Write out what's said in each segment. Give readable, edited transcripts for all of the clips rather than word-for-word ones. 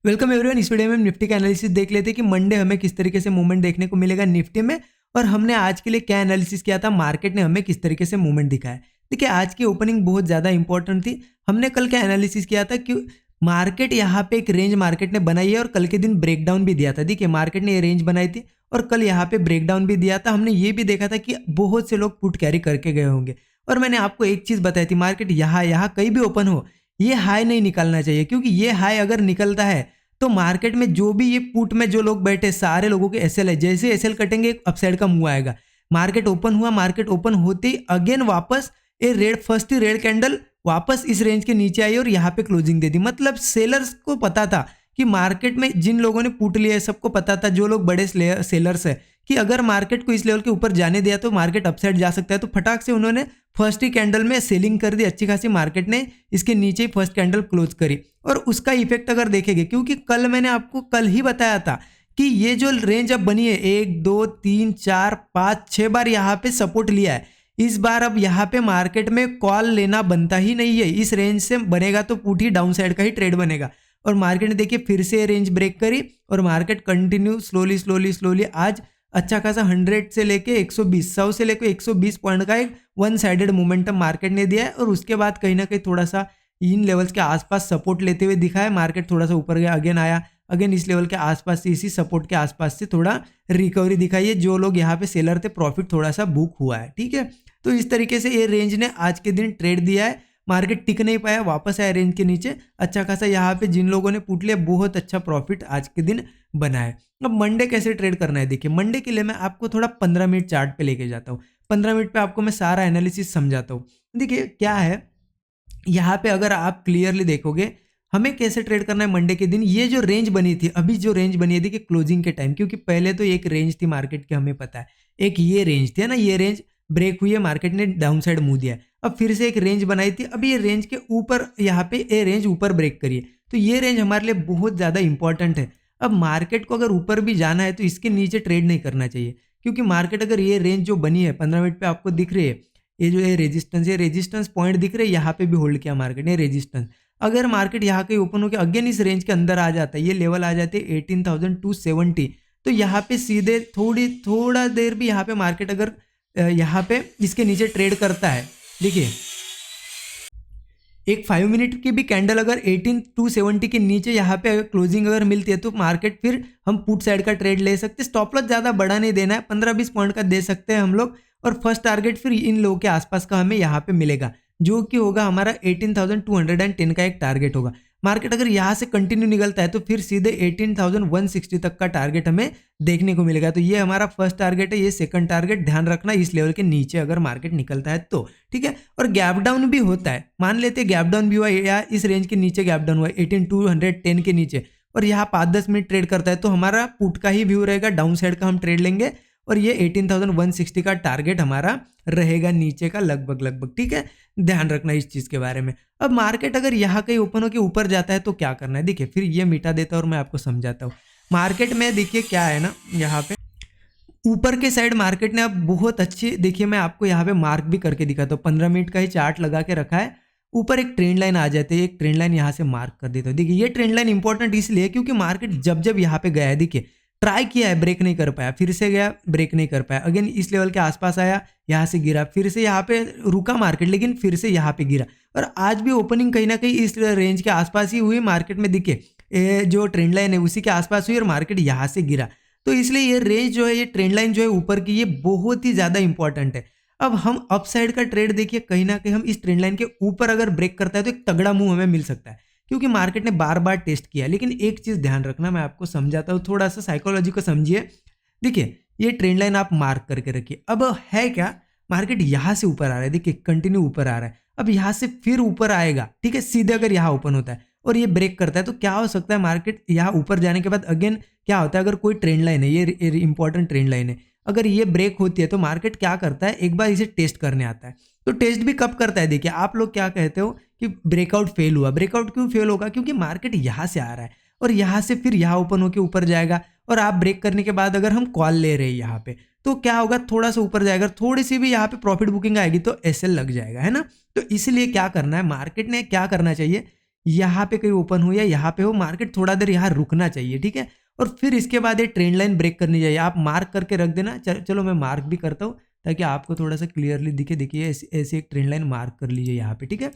Welcome everyone. इस video में हम निफ्टी का एनालिसिस देख लेते हैं कि मंडे हमें किस तरीके से मूवमेंट देखने को मिलेगा निफ्टी में, और हमने आज के लिए क्या एनालिसिस किया था, मार्केट ने हमें किस तरीके से मूवमेंट दिखाया। देखिए, आज की ओपनिंग बहुत ज़्यादा इंपॉर्टेंट थी। हमने कल क्या एनालिसिस किया था कि मार्केट यहाँ पे एक रेंज मार्केट ने बनाई है और कल के दिन ब्रेकडाउन भी दिया था। देखिए, मार्केट ने ये रेंज बनाई थी और कल यहाँ पे ब्रेकडाउन भी दिया था। हमने ये भी देखा था कि बहुत से लोग पुट कैरी करके गए होंगे, और मैंने आपको एक चीज़ बताई थी, मार्केट यहाँ कहीं भी ओपन हो, ये हाई नहीं निकालना चाहिए, क्योंकि ये हाई अगर निकलता है तो मार्केट में जो भी ये पुट में जो लोग बैठे सारे लोगों के एसएल है, जैसे एसएल कटेंगे अपसाइड का मूव आएगा। मार्केट ओपन हुआ, मार्केट ओपन होते ही अगेन वापस फर्स्ट ही रेड कैंडल वापस इस रेंज के नीचे आई और यहाँ पे क्लोजिंग दे दी। मतलब सेलर्स को पता था कि मार्केट में जिन लोगों ने पुट लिया है सबको पता था, जो लोग बड़े सेलर्स है, कि अगर मार्केट को इस लेवल के ऊपर जाने दिया तो मार्केट अपसाइड जा सकता है। तो फटाक से उन्होंने फर्स्ट ही कैंडल में सेलिंग कर दी अच्छी खासी। मार्केट ने इसके नीचे ही फर्स्ट कैंडल क्लोज करी और उसका इफेक्ट अगर देखेंगे, क्योंकि कल मैंने आपको कल ही बताया था कि ये जो रेंज अब बनी है 1 2 3 4 5 6 बार यहाँ पे सपोर्ट लिया है, इस बार अब यहाँ पे मार्केट में कॉल लेना बनता ही नहीं है। इस रेंज से बनेगा तो पुट ही डाउन साइड का ही ट्रेड बनेगा। और मार्केट ने देखिए फिर से रेंज ब्रेक करी और मार्केट कंटिन्यू स्लोली आज अच्छा खासा 100 से लेके 100 से लेके 120 पॉइंट का एक वन साइडेड मोमेंटम मार्केट ने दिया है। और उसके बाद कहीं ना कहीं थोड़ा सा इन लेवल्स के आसपास सपोर्ट लेते हुए दिखा है। मार्केट थोड़ा सा ऊपर गया, अगेन आया, अगेन इस लेवल के आसपास से, इसी सपोर्ट के आसपास से थोड़ा रिकवरी दिखाई है। जो लोग यहाँ पे सेलर थे प्रॉफिट थोड़ा सा बुक हुआ है, ठीक है। तो इस तरीके से ये रेंज ने आज के दिन ट्रेड दिया है। मार्केट टिक नहीं पाया, वापस आया रेंज के नीचे अच्छा खासा। यहाँ पे जिन लोगों ने पुट लिया बहुत अच्छा प्रॉफिट आज के दिन बना है। अब मंडे कैसे ट्रेड करना है, देखिए मंडे के लिए मैं आपको थोड़ा 15 मिनट चार्ट पे लेके जाता हूँ। 15 मिनट पे आपको मैं सारा एनालिसिस समझाता हूँ। देखिए क्या है यहाँ पे, अगर आप क्लियरली देखोगे हमें कैसे ट्रेड करना है मंडे के दिन। ये जो रेंज बनी थी, अभी जो रेंज बनी है देखिए क्लोजिंग के टाइम, क्योंकि पहले तो एक रेंज थी मार्केट की, हमें पता है एक ये रेंज थी ना, ये रेंज ब्रेक हुई है, मार्केट ने डाउन साइड मूव दिया है। अब फिर से एक रेंज बनाई थी, अब ये रेंज के ऊपर यहाँ पे ये रेंज ऊपर ब्रेक करिए, तो ये रेंज हमारे लिए बहुत ज़्यादा इंपॉर्टेंट है। अब मार्केट को अगर ऊपर भी जाना है तो इसके नीचे ट्रेड नहीं करना चाहिए, क्योंकि मार्केट अगर ये रेंज जो बनी है 15 मिनट पे आपको दिख रही है, ये जो है रेजिस्टेंस पॉइंट दिख रहे हैं, यहाँ पे भी होल्ड किया मार्केट ने रेजिस्टेंस। अगर मार्केट यहाँ कहीं ओपन होकर अगेन इस रेंज के अंदर आ जाता है, ये लेवल आ जाते हैं 18,270, तो यहाँ पे सीधे थोड़ा देर भी यहाँ पे मार्केट अगर यहाँ पे इसके नीचे ट्रेड करता है, देखिए एक 5 मिनट की भी कैंडल अगर 18,270 के नीचे यहाँ पे क्लोजिंग अगर मिलती है तो मार्केट फिर हम पुट साइड का ट्रेड ले सकते हैं। स्टॉप लॉस ज़्यादा बड़ा नहीं देना है, 15-20 पॉइंट का दे सकते हैं हम लोग। और फर्स्ट टारगेट फिर इन लोगों के आसपास का हमें यहाँ पे मिलेगा, जो कि होगा हमारा 18,210 का एक टारगेट होगा। मार्केट अगर यहाँ से कंटिन्यू निकलता है तो फिर सीधे 18,160 तक का टारगेट हमें देखने को मिलेगा। तो ये हमारा फर्स्ट टारगेट है, ये सेकंड टारगेट ध्यान रखना इस लेवल के नीचे अगर मार्केट निकलता है तो, ठीक है। और गैप डाउन भी होता है, मान लेते हैं गैप डाउन भी हुआ या इस रेंज के नीचे गैप डाउन हुआ 18,210 के नीचे, और यहाँ 5-10 मिनट ट्रेड करता है तो हमारा पुट का ही व्यू रहेगा, डाउन साइड का हम ट्रेड लेंगे और ये 18,160 का टारगेट हमारा रहेगा नीचे का लगभग, ठीक है। ध्यान रखना इस चीज़ के बारे में। अब मार्केट अगर यहाँ कहीं ओपन होकर ऊपर जाता है तो क्या करना है, देखिए फिर ये मिटा देता है और मैं आपको समझाता हूँ। मार्केट में देखिए क्या है ना, यहाँ पे ऊपर के साइड मार्केट ने अब बहुत अच्छी, देखिए मैं आपको यहाँ पे मार्क भी करके दिखाता हूँ, 15 मिनट का ही चार्ट लगा के रखा है। ऊपर एक ट्रेंड लाइन आ जाती है, एक ट्रेंड लाइन यहाँ से मार्क कर देता हूँ। देखिए ये ट्रेंड लाइन इंपॉर्टेंट इसलिए क्योंकि मार्केट जब यहाँ पे गया है, देखिए ट्राई किया है, ब्रेक नहीं कर पाया, फिर से गया ब्रेक नहीं कर पाया, अगेन इस लेवल के आसपास आया, यहाँ से गिरा, फिर से यहाँ पे रुका मार्केट, लेकिन फिर से यहाँ पे गिरा। और आज भी ओपनिंग कहीं ना कहीं इस रेंज के आसपास ही हुई मार्केट में, दिखे जो ट्रेंड लाइन है उसी के आसपास हुई और मार्केट यहाँ से गिरा। तो इसलिए ये रेंज जो है, ये ट्रेंड लाइन जो है ऊपर की, ये बहुत ही ज़्यादा इंपॉर्टेंट है। अब हम अप साइड का ट्रेड देखिए, कहीं ना कहीं हम इस ट्रेंड लाइन के ऊपर अगर ब्रेक करता है तो एक तगड़ा मूव हमें मिल सकता है, क्योंकि मार्केट ने बार बार टेस्ट किया। लेकिन एक चीज़ ध्यान रखना, मैं आपको समझाता हूँ, थोड़ा सा साइकोलॉजी को समझिए। देखिए ये ट्रेंड लाइन आप मार्क करके रखिए। अब है क्या, मार्केट यहाँ से ऊपर आ रहा है, देखिए कंटिन्यू ऊपर आ रहा है, अब यहाँ से फिर ऊपर आएगा, ठीक है। सीधे अगर यहाँ ओपन होता है और ये ब्रेक करता है तो क्या हो सकता है, मार्केट यहाँ ऊपर जाने के बाद अगेन क्या होता है, अगर कोई ट्रेंड लाइन है, ये इंपॉर्टेंट ट्रेंड लाइन है, अगर ये ब्रेक होती है तो मार्केट क्या करता है, एक बार इसे टेस्ट करने आता है। तो टेस्ट भी कब करता है, देखिए आप लोग क्या कहते हो कि ब्रेकआउट फेल हुआ। ब्रेकआउट क्यों फेल होगा, क्योंकि मार्केट यहाँ से आ रहा है और यहाँ से फिर यहाँ ओपन होकर ऊपर जाएगा, और आप ब्रेक करने के बाद अगर हम कॉल ले रहे हैं यहाँ पे तो क्या होगा, थोड़ा सा ऊपर जाएगा, थोड़ी सी भी यहाँ पे प्रॉफिट बुकिंग आएगी तो एसएल लग जाएगा, है ना। तो इसलिए क्या करना है, मार्केट ने क्या करना चाहिए, यहाँ पे कहीं ओपन हो या यहाँ पे हो, मार्केट थोड़ा देर यहाँ रुकना चाहिए, ठीक है। और फिर इसके बाद ये ट्रेंड लाइन ब्रेक करनी चाहिए। आप मार्क करके रख देना। चलो मैं मार्क भी करता हूँ ताकि आपको थोड़ा सा क्लियरली दिखे। देखिए ऐसे एक ट्रेंड लाइन मार्क कर लीजिए यहाँ पे, ठीक है।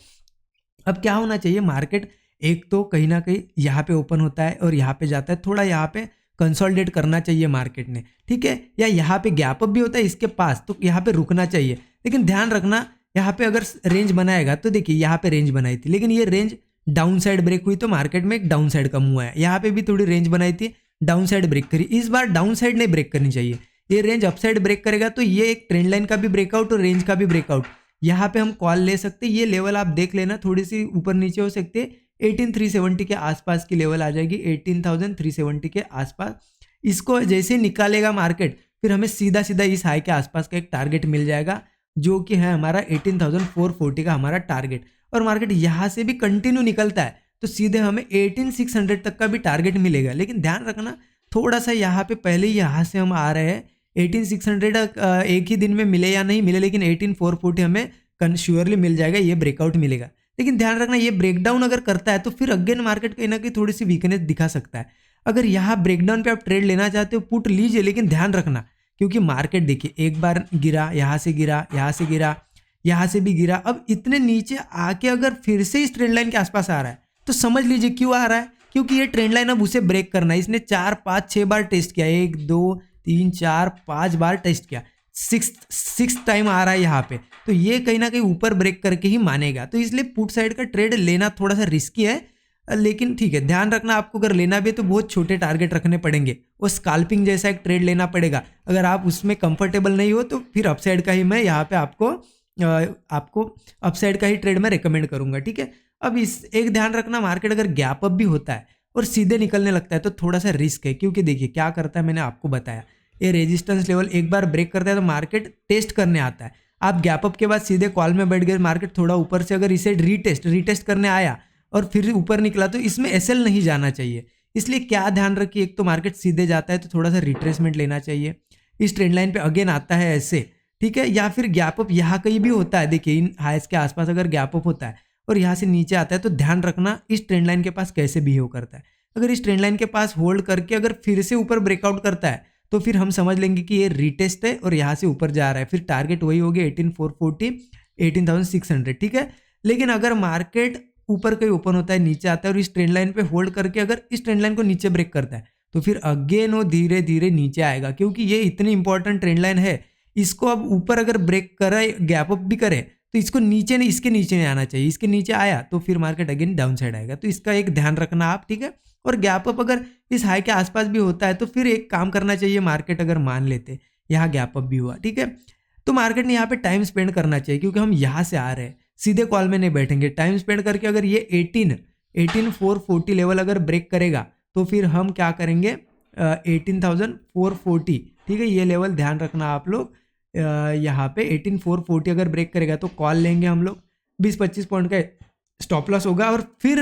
अब क्या होना चाहिए, मार्केट एक तो कहीं ना कहीं यहाँ पे ओपन होता है और यहाँ पे जाता है, थोड़ा यहाँ पे कंसोलिडेट करना चाहिए मार्केट ने, ठीक है। या यहाँ पे गैप अप भी होता है इसके पास, तो यहाँ पे रुकना चाहिए। लेकिन ध्यान रखना, यहाँ पे अगर रेंज बनाएगा तो देखिए यहाँ पे रेंज बनाई थी, लेकिन ये रेंज डाउन साइड ब्रेक हुई तो मार्केट में एक डाउन साइड कम हुआ है। यहाँ पे भी थोड़ी रेंज बनाई थी, डाउन साइड ब्रेक करी। इस बार डाउन साइड नहीं ब्रेक करनी चाहिए, ये रेंज अप साइड ब्रेक करेगा तो ये एक ट्रेंड लाइन का भी ब्रेकआउट और रेंज का भी ब्रेकआउट। यहाँ पे हम कॉल ले सकते हैं। ये लेवल आप देख लेना, थोड़ी सी ऊपर नीचे हो सकते हैं। 18370 के आसपास की लेवल आ जाएगी, 18370 के आसपास। इसको जैसे निकालेगा मार्केट, फिर हमें सीधा सीधा इस हाई के आसपास का एक टारगेट मिल जाएगा, जो कि है हमारा 18440 का हमारा टारगेट। और मार्केट यहाँ से भी कंटिन्यू निकलता है तो सीधे हमें 18600 तक का भी टारगेट मिलेगा। लेकिन ध्यान रखना, थोड़ा सा यहाँ पे पहले ही यहाँ से हम आ रहे हैं, 18600 एक ही दिन में मिले या नहीं मिले, लेकिन 18440 हमें श्योरली मिल जाएगा, ये ब्रेकआउट मिलेगा। लेकिन ध्यान रखना, ये ब्रेकडाउन अगर करता है तो फिर अगेन मार्केट कहीं ना कहीं थोड़ी सी वीकनेस दिखा सकता है। अगर यहाँ ब्रेकडाउन पे आप ट्रेड लेना चाहते हो, पुट लीजिए, लेकिन ध्यान रखना, क्योंकि मार्केट देखिए एक बार गिरा, यहाँ से गिरा, यहाँ से गिरा, यहाँ से भी गिरा। अब इतने नीचे आके अगर फिर से इस ट्रेंड लाइन के आसपास आ रहा है तो समझ लीजिए क्यों आ रहा है, क्योंकि ये ट्रेंड लाइन अब उसे ब्रेक करना है। इसने 4 5 6 बार टेस्ट किया, 1 2 3 4 5 बार टेस्ट किया, सिक्स टाइम आ रहा है यहाँ पे, तो ये कहीं ना कहीं ऊपर ब्रेक करके ही मानेगा। तो इसलिए पुट साइड का ट्रेड लेना थोड़ा सा रिस्की है, लेकिन ठीक है। ध्यान रखना, आपको अगर लेना भी है तो बहुत छोटे टारगेट रखने पड़ेंगे, वो स्काल्पिंग जैसा एक ट्रेड लेना पड़ेगा। अगर आप उसमें कंफर्टेबल नहीं हो तो फिर अपसाइड का ही मैं यहाँ पे आपको अपसाइड का ही ट्रेड मैं रिकमेंड करूंगा, ठीक है। अब इस एक ध्यान रखना, मार्केट अगर गैप अप भी होता है और सीधे निकलने लगता है तो थोड़ा सा रिस्क है, क्योंकि देखिए क्या करता है, मैंने आपको बताया, ये रेजिस्टेंस लेवल एक बार ब्रेक करता है तो मार्केट टेस्ट करने आता है। आप गैप अप के बाद सीधे कॉल में बैठ गए, मार्केट थोड़ा ऊपर से अगर इसे रीटेस्ट करने आया और फिर ऊपर निकला तो इसमें एसएल नहीं जाना चाहिए। इसलिए क्या ध्यान रखिए, एक तो मार्केट सीधे जाता है तो थोड़ा सा रिट्रेसमेंट लेना चाहिए। इस ट्रेंड लाइन पे अगेन आता है ऐसे, ठीक है, या फिर गैप अप यहाँ कहीं भी होता है, देखिए इन हाइस के आसपास अगर गैप अप होता है और यहाँ से नीचे आता है तो ध्यान रखना इस ट्रेंड लाइन के पास कैसे बिहेव करता है। अगर इस ट्रेंड लाइन के पास होल्ड करके अगर फिर से ऊपर ब्रेकआउट करता है तो फिर हम समझ लेंगे कि ये रीटेस्ट है और यहाँ से ऊपर जा रहा है, फिर टारगेट वही हो गया 18440 18600, ठीक है। लेकिन अगर मार्केट ऊपर कहीं ओपन होता है, नीचे आता है और इस ट्रेंड लाइन पे होल्ड करके अगर इस ट्रेंड लाइन को नीचे ब्रेक करता है तो फिर अगेन वो धीरे धीरे नीचे आएगा, क्योंकि ये इतनी इंपॉर्टेंट ट्रेंड लाइन है। इसको अब ऊपर अगर ब्रेक करे, गैप अप भी करे, तो इसको नीचे नहीं, इसके नीचे नहीं आना चाहिए। इसके नीचे आया तो फिर मार्केट अगेन डाउन साइड आएगा, तो इसका एक ध्यान रखना आप, ठीक है। और गैप अप अगर इस हाई के आसपास भी होता है तो फिर एक काम करना चाहिए, मार्केट अगर मान लेते यहाँ गैप अप भी हुआ, ठीक है, तो मार्केट ने यहाँ पे टाइम स्पेंड करना चाहिए, क्योंकि हम यहाँ से आ रहे हैं, सीधे कॉल में नहीं बैठेंगे। टाइम स्पेंड करके अगर ये 18440 लेवल अगर ब्रेक करेगा तो फिर हम क्या करेंगे, 18440, ठीक है, ये लेवल ध्यान रखना आप लोग। यहाँ पे 18440 अगर ब्रेक करेगा तो कॉल लेंगे हम लोग, 20-25 पॉइंट का स्टॉप लॉस होगा। और फिर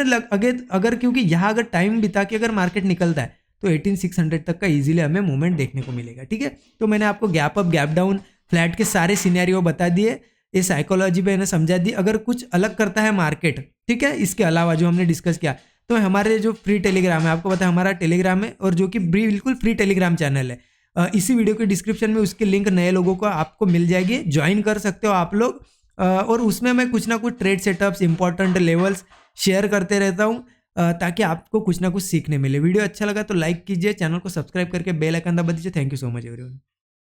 अगर क्योंकि यहाँ अगर टाइम बिता के अगर मार्केट निकलता है तो 18600 तक का इजीली हमें मूवमेंट देखने को मिलेगा, ठीक है। तो मैंने आपको gap up, gap down, flat के सारे सिनेरियो बता दिए, ये साइकोलॉजी मैंने समझा दी। अगर कुछ अलग करता है मार्केट, ठीक है, इसके अलावा जो हमने डिस्कस किया, तो हमारे जो फ्री टेलीग्राम है, आपको पता है हमारा टेलीग्राम है, और जो कि बिल्कुल फ्री टेलीग्राम चैनल है, इसी वीडियो के डिस्क्रिप्शन में उसकी लिंक नए लोगों को आपको मिल जाएगी, ज्वाइन कर सकते हो आप लोग। और उसमें मैं कुछ ना कुछ trade setups, important levels share करते रहता हूँ, ताकि आपको कुछ ना कुछ सीखने मिले। वीडियो अच्छा लगा तो लाइक कीजिए, चैनल को सब्सक्राइब करके बेल आइकन दबा दीजिए। Thank you so much everyone.